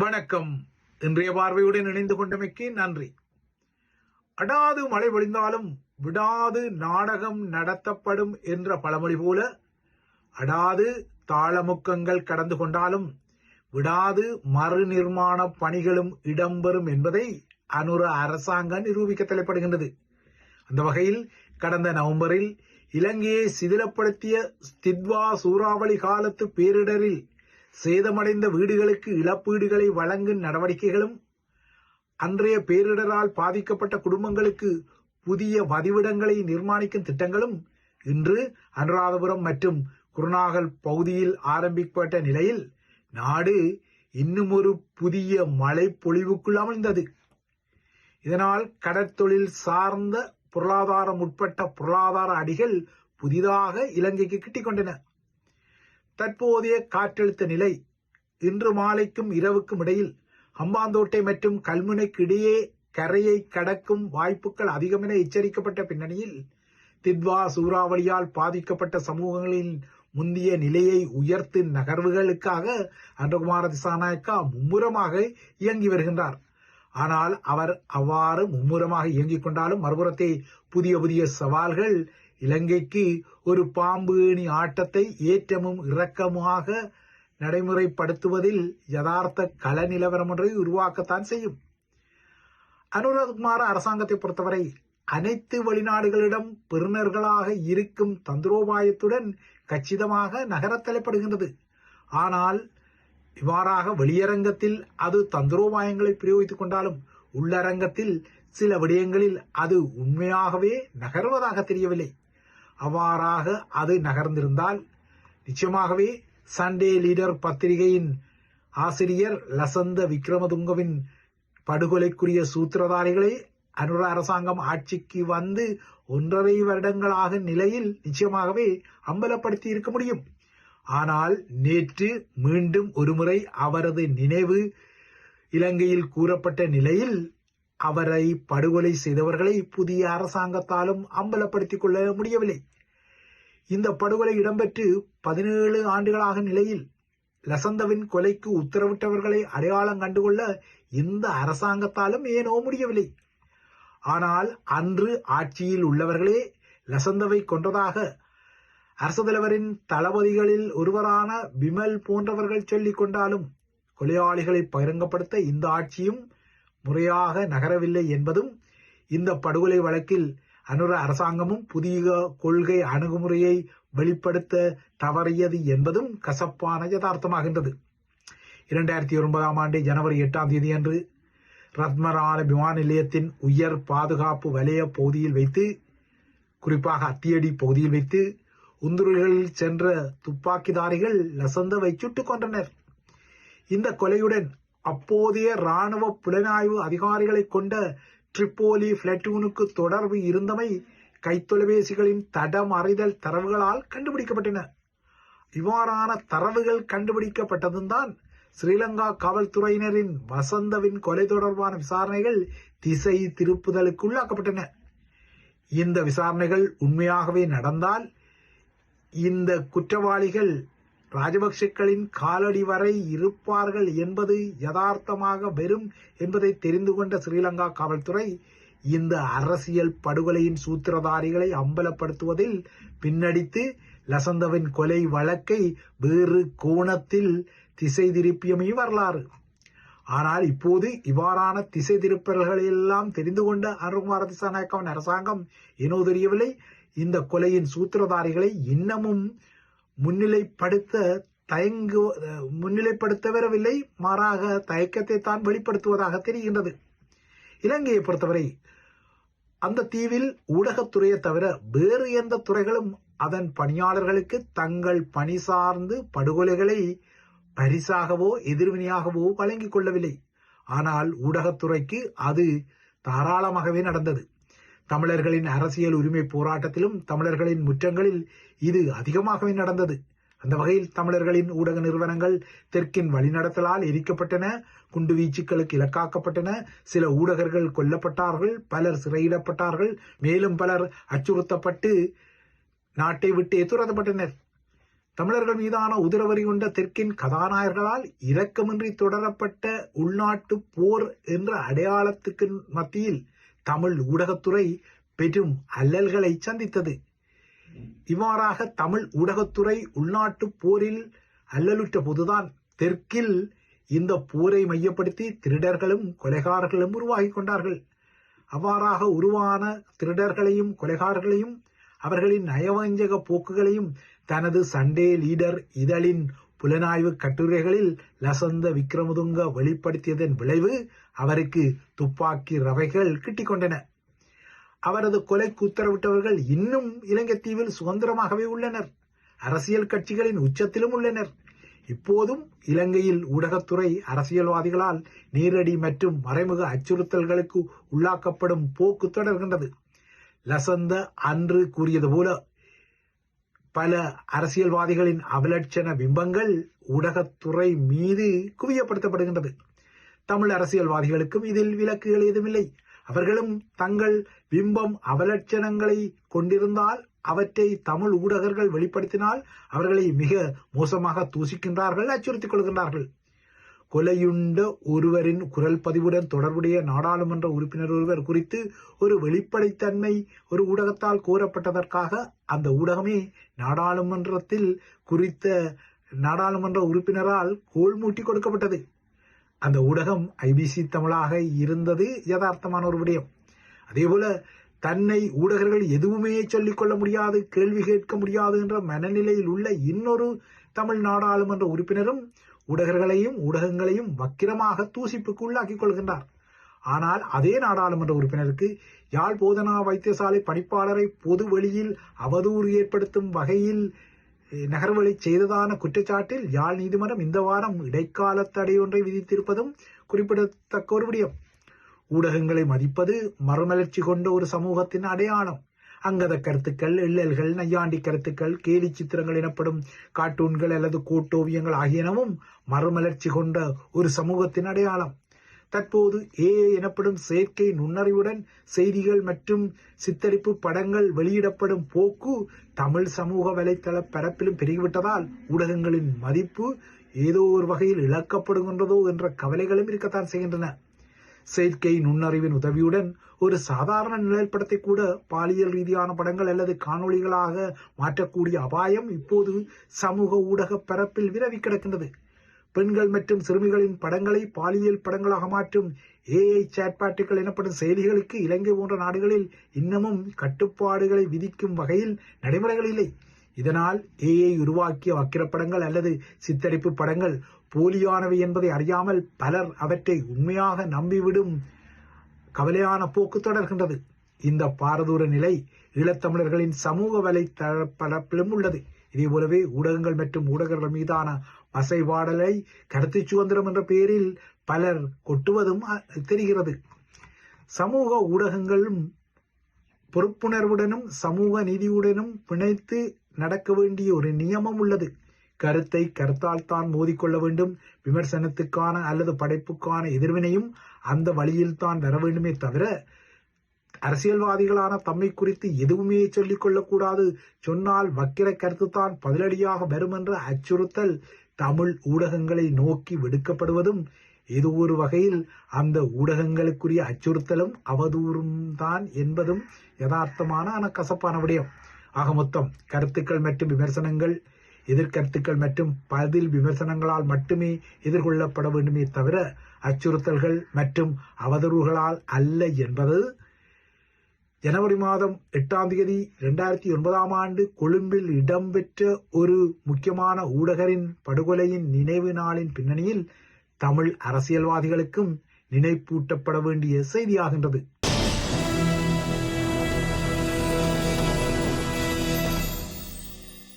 வணக்கம். இன்றைய பார்வையுடன் இணைந்து கொண்டமைக்கு நன்றி. அடாது மழை பொழிந்தாலும் விடாது நாடகம் நடத்தப்படும் என்ற பழமொழி போல, அடாது தாளமுக்கங்கள் கடந்து கொண்டாலும் விடாது மறு நிர்மாண பணிகளும் இடம்பெறும் என்பதை அனுர அரசாங்கம் நிரூபிக்க தலைப்படுகின்றது. அந்த வகையில் கடந்த நவம்பரில் இலங்கையை சிதிலப்படுத்திய ஸ்தித்வா சூறாவளி காலத்து பேரிடரில் சேதமடைந்த வீடுகளுக்கு இழப்பீடுகளை வழங்கும் நடவடிக்கைகளும், அன்றைய பேரிடரால் பாதிக்கப்பட்ட குடும்பங்களுக்கு புதிய வதிவிடங்களை நிர்மாணிக்கும் திட்டங்களும் இன்று அனுராதபுரம் மற்றும் குருநாகல் பகுதியில் ஆரம்பிக்கப்பட்ட நிலையில் நாடு இன்னும் ஒரு புதிய மழை பொழிவுக்குள் அமிழ்ந்தது. இதனால் கடற்தொழில் சார்ந்த பொருளாதாரம் உட்பட்ட பொருளாதார அடிகள் புதிதாக இலங்கைக்கு கிட்டிக் கொண்டன. தற்போதைய காற்றழுத்த நிலை இன்று மாலைக்கும் இரவுக்கும் இடையில் ஹம்பாந்தோட்டை மற்றும் கல்முனைக்கு இடையே கரையை கடக்கும் வாய்ப்புகள் அதிகம் என எச்சரிக்கப்பட்ட பின்னணியில் தித்வா சூறாவளியால் பாதிக்கப்பட்ட சமூகங்களின் முந்தைய நிலையை உயர்த்தும் நகர்வுகளுக்காக அன்றகுமார திசாநாயக்கா மும்முரமாக இயங்கி வருகின்றார். ஆனால் அவர் அவ்வாறு மும்முரமாக இயங்கிக் கொண்டாலும் மறுபுறத்தை புதிய புதிய சவால்கள் இலங்கைக்கு ஒரு பாம்பு ஏணி ஆட்டத்தை ஏற்றமும் இறக்கமாக நடைமுறைப்படுத்துவதில் யதார்த்த கள நிலவரம் ஒன்றை உருவாக்கத்தான் செய்யும். அனுரகுமார அரசாங்கத்தை பொறுத்தவரை அனைத்து வெளிநாடுகளிடம் பெறுநர்களாக இருக்கும் தந்திரோபாயத்துடன் கச்சிதமாக நகரத் தலைப்படுகின்றது. ஆனால் இவ்வாறாக வெளியரங்கத்தில் அது தந்திரோபாயங்களை பிரயோகித்துக் கொண்டாலும் உள்ளரங்கத்தில் சில விடயங்களில் அது உண்மையாகவே நகர்வதாக தெரியவில்லை. அவ்வாறாக அது நகர்ந்திருந்தால் நிச்சயமாகவே சண்டே லீடர் பத்திரிகையின் ஆசிரியர் லசந்த விக்ரமதுங்கவின் படுகொலைக்குரிய சூத்திரதாரிகளை அனுர அரசாங்கம் ஆட்சிக்கு வந்து 1.5 வருடங்களாக நிலையில் நிச்சயமாகவே அம்பலப்படுத்தி இருக்க முடியும். ஆனால் நேற்று மீண்டும் ஒருமுறை அவரது நினைவு இலங்கையில் கூறப்பட்ட நிலையில் அவரை படுகொலை செய்தவர்களை புதிய அரசாங்கத்தாலும் அம்பலப்படுத்திக் கொள்ள முடியவில்லை. இந்த படுகொலை இடம்பெற்று 17 ஆண்டுகளாக நிலையில் லசந்தவின் கொலைக்கு உத்தரவிட்டவர்களை அடையாளம் கண்டுகொள்ள இந்த அரசாங்கத்தாலும் ஏனோ முடியவில்லை. ஆனால் அன்று ஆட்சியில் உள்ளவர்களே லசந்தவை கொன்றதாக அரசு தலைவரின் தளபதிகளில் ஒருவரான விமல் போன்றவர்கள் சொல்லிக் கொண்டாலும் கொலையாளிகளை பகிரங்கப்படுத்த இந்த ஆட்சியும் முறையாக நகரவில்லை என்பதும், இந்த படுகொலை வழக்கில் அனுர அரசாங்கமும் புதிய கொள்கை அணுகுமுறையை வெளிப்படுத்த தவறியது என்பதும் கசப்பான யதார்த்தமாகின்றது. 2009 ஆண்டு ஜனவரி 8ஆம் தேதி அன்று ரத்மரான விமான நிலையத்தின் உயர் பாதுகாப்பு வலய பகுதியில் வைத்து, குறிப்பாக அத்தியடி பகுதியில் வைத்து உந்துருளிகளில் சென்ற துப்பாக்கிதாரிகள் லசந்தவை சுட்டுக் கொன்றனர். இந்த கொலையுடன் அப்போதைய இராணுவ புலனாய்வு அதிகாரிகளை கொண்ட ட்ரிப்போலி பிளட்டூனுக்கு தொடர்பு இருந்தமை கைத்தொலைபேசிகளின் தடம் அறிதல் தரவுகளால் கண்டுபிடிக்கப்பட்டன. இவ்வாறான தரவுகள் கண்டுபிடிக்கப்பட்டதும் தான் ஸ்ரீலங்கா காவல்துறையினரின் வசந்தவின் கொலை தொடர்பான விசாரணைகள் திசை திருப்புதலுக்கு உள்ளாக்கப்பட்டன. இந்த விசாரணைகள் உண்மையாகவே நடந்தால் இந்த குற்றவாளிகள் ராஜபக்சக்களின் காலடி வரை இருப்பார்கள் என்பது யதார்த்தமாக வெறும் என்பதை தெரிந்து கொண்ட ஸ்ரீலங்கா காவல்துறை இந்த அரசியல் படுகொலையின் சூத்திரதாரிகளை அம்பலப்படுத்துவதில் பின்னடித்து லசந்தவின் கொலை வழக்கை வேறு கோணத்தில் திசை திருப்பியமை வரலாறு. ஆனால் இப்போது இவ்வாறான திசை திருப்பல்களை எல்லாம் தெரிந்து கொண்ட அனுரகுமார திசாநாயக்காவின் அரசாங்கம் ஏனோ தெரியவில்லை, இந்த கொலையின் சூத்திரதாரிகளை இன்னமும் முன்னிலைப்படுத்த வரவில்லை, மாறாக தயக்கத்தை தான் வெளிப்படுத்துவதாக தெரிகின்றது. இலங்கையை பொறுத்தவரை அந்த தீவில் ஊடகத்துறையை தவிர வேறு எந்த துறைகளும் அதன் பணியாளர்களுக்கு தங்கள் பணி சார்ந்து படுகொலைகளை பரிசாகவோ எதிர்வினையாகவோ வழங்கிக் கொள்ளவில்லை. ஆனால் ஊடகத்துறைக்கு அது தாராளமாகவே நடந்தது. தமிழர்களின் அரசியல் உரிமை போராட்டத்திலும் தமிழர்களின் முற்றங்களில் இது அதிகமாகவே நடந்தது. அந்த வகையில் தமிழர்களின் ஊடக நிறுவனங்கள் தெற்கின் வழிநடத்தலால் எரிக்கப்பட்டன, குண்டு வீச்சுக்களுக்கு இலக்காக்கப்பட்டன, சில ஊடகர்கள் கொல்லப்பட்டார்கள், பலர் சிறையிடப்பட்டார்கள், மேலும் பலர் அச்சுறுத்தப்பட்டு நாட்டை விட்டு துரத்தப்பட்டனர். தமிழர்கள் மீதான உதிரவரி கொண்ட தெற்கின் கதாநாயகர்களால் இரக்கமின்றி தொடரப்பட்ட உள்நாட்டு போர் என்ற அடையாளத்துக்கு மத்தியில் தமிழ் ஊடகத்துறை பெரும் அல்லல்களை சந்தித்தது. இவ்வாறாக தமிழ் ஊடகத்துறை உள்நாட்டு போரில் அல்லலுற்ற போதுதான் தெற்கில் இந்த போரை மையப்படுத்தி திருடர்களும் கொலைகாரர்களும் உருவாகி கொண்டார்கள். அவ்வாறாக உருவான திருடர்களையும் கொலைகாரர்களையும் அவர்களின் நயவஞ்சக போக்குகளையும் தனது சண்டே லீடர் இதழின் புலனாய்வு கட்டுரைகளில் லசந்த விக்ரமதுங்க வெளிப்படுத்தியதன் விளைவு அவருக்கு துப்பாக்கி ரவைகள் கிட்டிக்கொண்டன. அவரது கொலைக்கு உத்தரவிட்டவர்கள் இன்னும் இலங்கை தீவில் சுதந்திரமாகவே உள்ளனர். அரசியல் கட்சிகளின் உச்சத்திலும் உள்ளனர். இப்போதும் இலங்கையில் ஊடகத்துறை அரசியல்வாதிகளால் நேரடி மற்றும் மறைமுக அச்சுறுத்தல்களுக்கு உள்ளாக்கப்படும் போக்கு தொடர்கின்றது. லசந்த அன்று கூறியது போல பல அரசியல்வாதிகளின் அவலட்சண பிம்பங்கள் ஊடகத்துறை மீது குவியப்படுத்தப்படுகின்றது. தமிழ் அரசியல்வாதிகளுக்கும் இதில் விலக்குகள் ஏதுமில்லை. அவர்களும் தங்கள் பிம்பம் அவலட்சணங்களை கொண்டிருந்தால் அவற்றை தமிழ் ஊடகர்கள் வெளிப்படுத்தினால் அவர்களை மிக மோசமாக தூசிக்கின்றார்கள், அச்சுறுத்திக் கொள்கின்றார்கள். கொலையுண்ட ஒருவரின் குரல் பதிவுடன் தொடர்புடைய நாடாளுமன்ற உறுப்பினர் ஒருவர் குறித்து ஒரு வெளிப்படைத்தன்மை ஒரு ஊடகத்தால் கோரப்பட்டதற்காக அந்த ஊடகமே நாடாளுமன்றத்தில் குறித்த நாடாளுமன்ற உறுப்பினரால் கோல்மூட்டி கொடுக்கப்பட்டது. அந்த ஊடகம் ஐபிசி தமிழாக இருந்தது யதார்த்தமான ஒரு விடயம். அதேபோல தன்னை ஊடகர்கள் எதுவுமே சொல்லிக் கொள்ள முடியாது, கேள்வி கேட்க முடியாது என்ற மனநிலையில் உள்ள இன்னொரு தமிழ் நாடாளுமன்ற உறுப்பினரும் ஊடகர்களையும் ஊடகங்களையும் வக்கிரமாக தூசிப்புக்கு உள்ளாக்கிக் கொள்கின்றார். ஆனால் அதே நாடாளுமன்ற உறுப்பினருக்கு யாழ் போதனா வைத்தியசாலை பணிப்பாளரை பொது வெளியில் அவதூறு ஏற்படுத்தும் வகையில் நகர்வழி செய்ததான குற்றச்சாட்டில் யாழ் நீதிமன்றம் இந்த வாரம் இடைக்கால தடை ஒன்றை விதித்திருப்பதும் குறிப்பிடத்தக்க ஒரு விடயம். ஊடகங்களை மதிப்பது மறுமலர்ச்சி கொண்ட ஒரு சமூகத்தின் அடையாளம். அங்கத கருத்துக்கள், எள்ளல்கள், நையாண்டி கருத்துக்கள், கேலி சித்திரங்கள் எனப்படும் கார்ட்டூன்கள் அல்லது கோட்டோவியங்கள் ஆகியனவும் மறுமலர்ச்சி கொண்ட ஒரு சமூகத்தின் அடையாளம். தற்போது ஏஐ எனப்படும் செயற்கை நுண்ணறிவுடன் செய்திகள் மற்றும் சித்தரிப்பு படங்கள் வெளியிடப்படும் போக்கு தமிழ் சமூக வலைத்தள பரப்பிலும் பெருகிவிட்டதால் ஊடகங்களின் மதிப்பு ஏதோ ஒரு வகையில் இழக்கப்படுகின்றதோ என்ற கவலைகளும் இருக்கத்தான் செய்கின்றன. செயற்கை நுண்ணறிவின் உதவியுடன் ஒரு சாதாரண நிழற்படத்தை கூட பாலியல் ரீதியான படங்கள் அல்லது காணொளிகளாக மாற்றக்கூடிய அபாயம் இப்போது சமூக ஊடக பரப்பில் விரவி கிடக்கின்றது. பெண்கள் மற்றும் சிறுமிகளின் படங்களை பாலியல் படங்களாக மாற்றும் ஏஐ சாட்பாட்டுகள் எனப்படும் செயலிகளுக்கு இலங்கை போன்ற நாடுகளில் இன்னமும் கட்டுப்பாடுகளை விதிக்கும் வகையில் நடைமுறைகள் இல்லை. இதனால் ஏஐ உருவாக்கிய வக்கிரப்படங்கள் அல்லது சித்தரிப்பு படங்கள் போலியானவை என்பதை அறியாமல் பலர் அவற்றை உண்மையாக நம்பிவிடும் கவலையான போக்கு தொடர்கின்றது. இந்த பாரதூர நிலை ஈழத்தமிழர்களின் சமூக வலைத்தள பரப்பிலும் உள்ளது. இதேபோலவே ஊடகங்கள் மற்றும் ஊடகங்கள் மீதான வசைபாடலை கருத்து சுதந்திரம் என்ற பெயரில் பலர் கொட்டுவதும் தெரிகிறது. சமூக ஊடகங்களும் பொறுப்புணர்வுடனும் சமூக நீதியுடனும் பிணைத்து நடக்க வேண்டிய ஒரு நியமம் உள்ளது. கருத்தை கருத்தால் தான் மோதிக்கொள்ள வேண்டும். விமர்சனத்துக்கான அல்லது படைப்புக்கான எதிர்வினையும் அந்த வழியில் தான் வர வேண்டுமே தவிர அரசியல்வாதிகளான தம்மை குறித்து எதுவுமே சொல்லிக் கொள்ளக்கூடாது, சொன்னால் வக்கிர கருத்து தான் பதிலடியாக வரும் என்ற அச்சுறுத்தல் தமிழ் ஊடகங்களை நோக்கி விடுக்கப்படுவதும் ஏதோ ஒரு வகையில் அந்த ஊடகங்களுக்குரிய அச்சுறுத்தலும் அவதூறும் தான் என்பதும் யதார்த்தமான கசப்பான விடயம். ஆக மொத்தம் கருத்துக்கள் மற்றும் விமர்சனங்கள் எதிர்கருத்துக்கள் மற்றும் பதில் விமர்சனங்களால் மட்டுமே எதிர்கொள்ளப்பட வேண்டுமே தவிர அச்சுறுத்தல்கள் மற்றும் அவதூறுகளால் அல்ல என்பது ஜனவரி மாதம் 8ஆம் தேதி 2009ஆம் ஆண்டு கொழும்பில் இடம்பெற்ற ஒரு முக்கியமான ஊடகரின் படுகொலையின் நினைவு நாளின் பின்னணியில் தமிழ் அரசியல்வாதிகளுக்கும் நினைப்பூட்டப்பட வேண்டிய செய்தியாகின்றது.